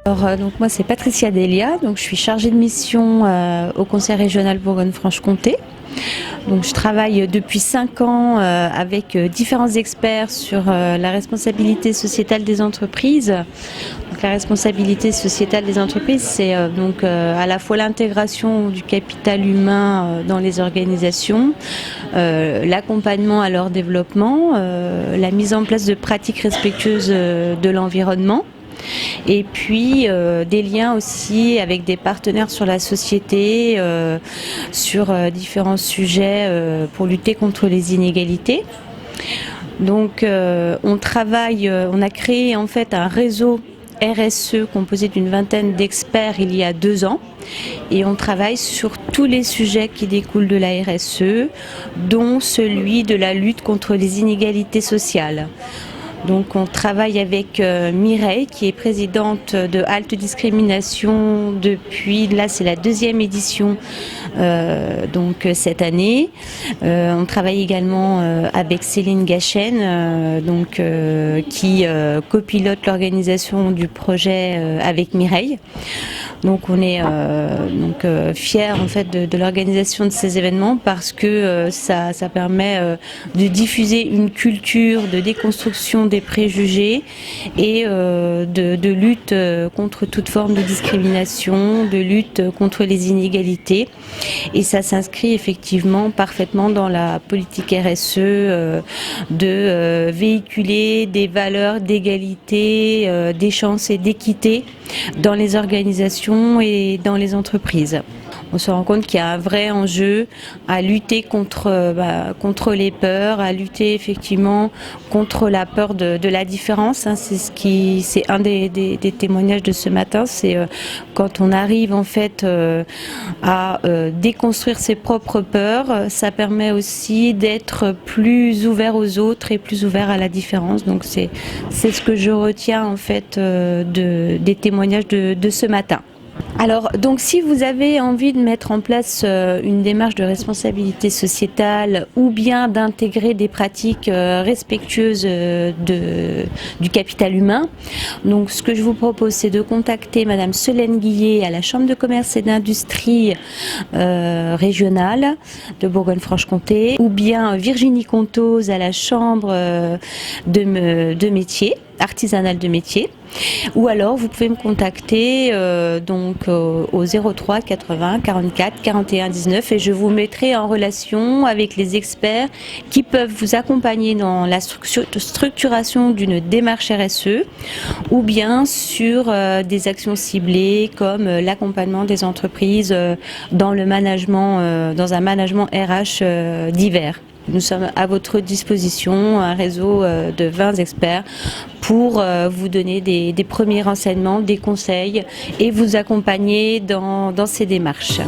Donc moi c'est Patricia Delia, donc je suis chargée de mission au Conseil régional Bourgogne-Franche-Comté. Donc je travaille depuis 5 ans avec différents experts sur la responsabilité sociétale des entreprises. Donc, la responsabilité sociétale des entreprises, c'est à la fois l'intégration du capital humain dans les organisations, l'accompagnement à leur développement, la mise en place de pratiques respectueuses de l'environnement. Et puis des liens aussi avec des partenaires sur la société, sur différents sujets pour lutter contre les inégalités. Donc on a créé en fait un réseau RSE composé d'une vingtaine d'experts il y a 2 ans. Et on travaille sur tous les sujets qui découlent de la RSE, dont celui de la lutte contre les inégalités sociales. Donc on travaille avec Mireille qui est présidente de Halte Discrimination depuis, là c'est la 2e édition cette année. On travaille également avec Céline Gachen qui copilote l'organisation du projet avec Mireille. Donc on est fiers en fait de l'organisation de ces événements parce que ça permet de diffuser une culture de déconstruction des préjugés et de lutte contre toute forme de discrimination, de lutte contre les inégalités. Et ça s'inscrit effectivement parfaitement dans la politique RSE de véhiculer des valeurs d'égalité, des chances et d'équité dans les organisations et dans les entreprises. On se rend compte qu'il y a un vrai enjeu à lutter contre les peurs, à lutter effectivement contre la peur de la différence. C'est un des témoignages de ce matin. C'est quand on arrive en fait à déconstruire ses propres peurs, ça permet aussi d'être plus ouvert aux autres et plus ouvert à la différence. Donc c'est ce que je retiens en fait des témoignages de ce matin. Alors, donc si vous avez envie de mettre en place une démarche de responsabilité sociétale ou bien d'intégrer des pratiques respectueuses du capital humain, donc ce que je vous propose c'est de contacter Madame Solène Guillet à la Chambre de commerce et d'industrie régionale de Bourgogne-Franche-Comté ou bien Virginie Contoz à la Chambre de métier, artisanale de métier. Ou alors vous pouvez me contacter au 03 80 44 41 19 et je vous mettrai en relation avec les experts qui peuvent vous accompagner dans la structuration d'une démarche RSE ou bien sur des actions ciblées comme l'accompagnement des entreprises dans un management RH divers. Nous sommes à votre disposition, un réseau de 20 experts pour vous donner des premiers renseignements, des conseils et vous accompagner dans ces démarches.